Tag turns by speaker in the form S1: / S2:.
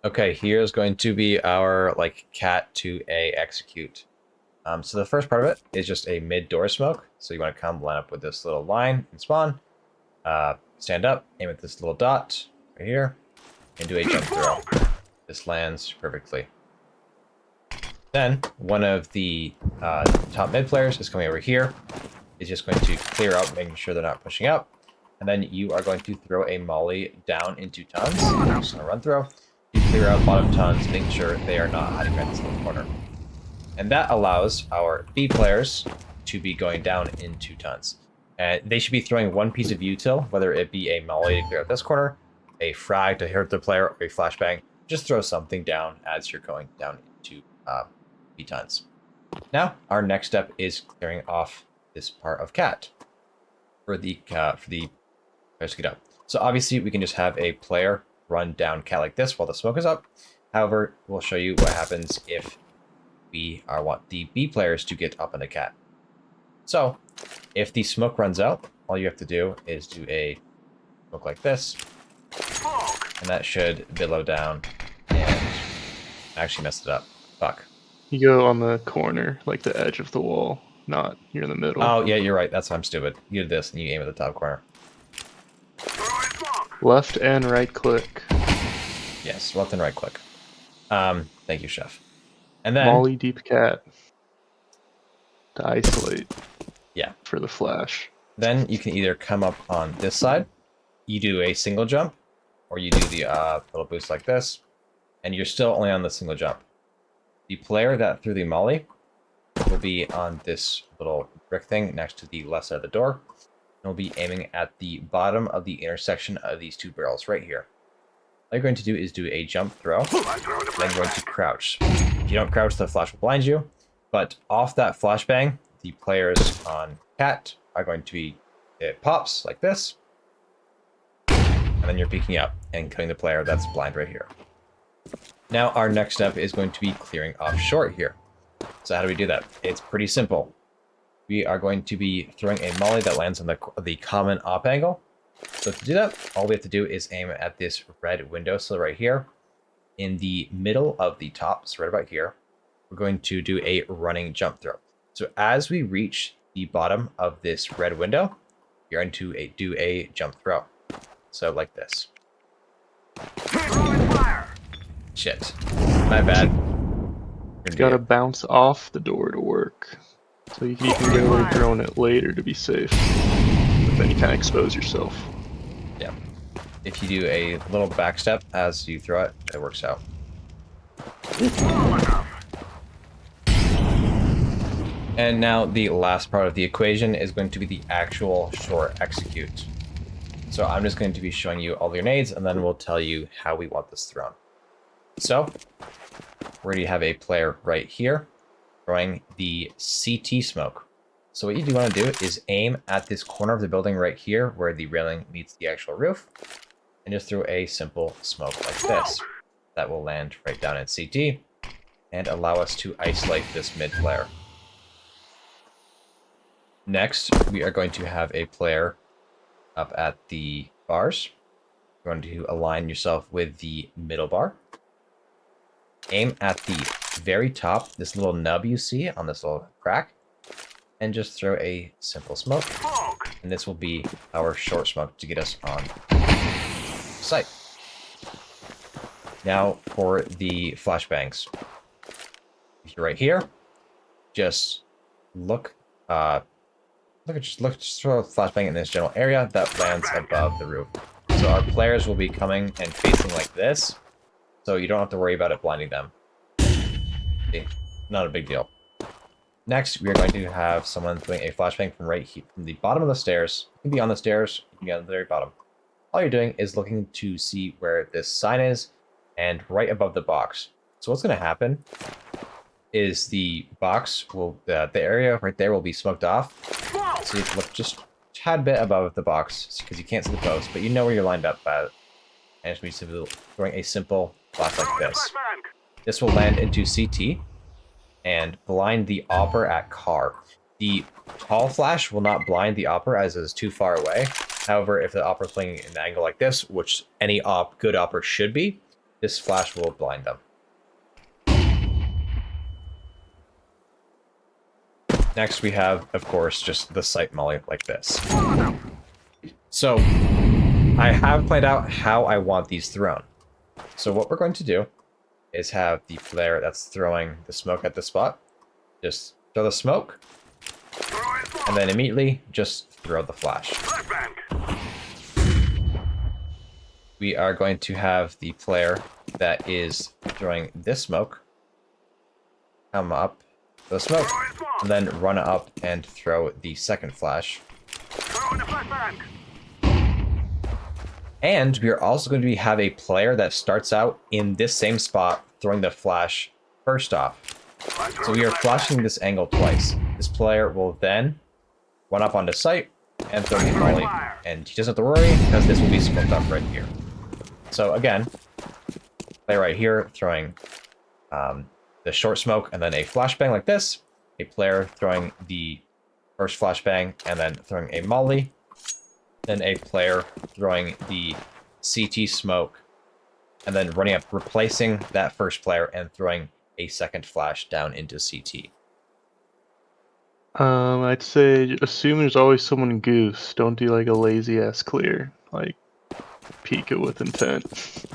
S1: Okay, here's going to be our like cat to A execute. So the first part of it is just a mid door smoke. So you want to come line up with this little line and spawn. Stand up, aim at this little dot right here, and do a jump throw. This lands perfectly. Then one of the top mid players is coming over here. Is just going to clear out, making sure they're not pushing up. And then you are going to throw a molly down into tons. Just gonna run throw. You clear out bottom tons, making sure they are not hiding right in this little corner. And that allows our B players to be going down into tons. And they should be throwing one piece of util, whether it be a molly to clear out this corner, a frag to hurt the player, or a flashbang. Just throw something down as you're going down into B tons. Now, our next step is clearing off this part of cat for the players to get up. So obviously, we can just have a player run down cat like this while the smoke is up. However, we'll show you what happens if we want the B players to get up on the cat. So, if the smoke runs out, all you have to do is do a smoke like this, and that should billow down and actually messed it up. Fuck.
S2: You go on the corner, like the edge of the wall, not you're in the middle.
S1: Oh, yeah, you're right. That's why I'm stupid. You do this, and you aim at the top corner.
S2: Left and right click.
S1: Yes, left and right click. Thank you, chef. And then
S2: Molly deep cat. To isolate.
S1: Yeah.
S2: For the flash.
S1: Then you can either come up on this side, you do a single jump, or you do the little boost like this, and you're still only on the single jump. The player that threw the molly will be on this little brick thing next to the left side of the door, and will be aiming at the bottom of the intersection of these two barrels right here. All you're going to do is do a jump throw, then you're going to crouch. If you don't crouch, the flash will blind you, but off that flashbang, the players on cat are going to be, it pops like this, and then you're peeking up and killing the player that's blind right here. Now our next step is going to be clearing off short here. So how do we do that? It's pretty simple. We are going to be throwing a molly that lands on the common op angle. So to do that, all we have to do is aim at this red windowsill right here. In the middle of the top, so right about here, we're going to do a running jump throw. So as we reach the bottom of this red window, you're going to do a jump throw. So like this. Shit. My bad.
S2: You gotta bounce off the door to work. So you can go and drone it later to be safe. But then you kind of expose yourself.
S1: Yeah. If you do a little back step as you throw it, it works out. And now the last part of the equation is going to be the actual short execute. So I'm just going to be showing you all the grenades, and then we'll tell you how we want this thrown. So we're going to have a player right here throwing the CT smoke. So what you do want to do is aim at this corner of the building right here where the railing meets the actual roof, and just throw a simple smoke like this. That will land right down at CT and allow us to isolate this mid player. Next, we are going to have a player up at the bars. You're going to align yourself with the middle bar. Aim at the very top, this little nub you see on this little crack, and just throw a simple smoke. And this will be our short smoke to get us on site. Now for the flashbangs. If you're right here, just just throw a flashbang in this general area that lands above the roof. So our players will be coming and facing like this, so you don't have to worry about it blinding them. Okay, not a big deal. Next, we are going to have someone doing a flashbang from right here, from the bottom of the stairs. You can be on the stairs, you can be on the very bottom. All you're doing is looking to see where this sign is, and right above the box. So what's going to happen is the box will, the area right there will be smoked off. So you look just a tad bit above the box because you can't see the post, but you know where you're lined up at. And it's simply throwing a simple flash like this. This will land into CT and blind the opper at car. The tall flash will not blind the opper as it is too far away. However, if the opper is playing an angle like this, which any good opper should be, this flash will blind them. Next, we have, of course, just the sight molly like this. So, I have planned out how I want these thrown. So what we're going to do is have the player that's throwing the smoke at the spot just throw the smoke, and then immediately just throw the flash. We are going to have the player that is throwing this smoke come up the smoke, and then run up and throw the second flash. And we are also going to have a player that starts out in this same spot throwing the flash first off. So we are flashing this angle twice. This player will then run up onto site and throw the molly, and he doesn't have to worry because this will be smoked up right here. So again, player right here throwing the short smoke and then a flashbang like this. A player throwing the first flashbang and then throwing a molly. Then a player throwing the CT smoke and then running up, replacing that first player and throwing a second flash down into CT.
S2: I'd say assume there's always someone goose. Don't do like a lazy ass clear. Like peek it with intent.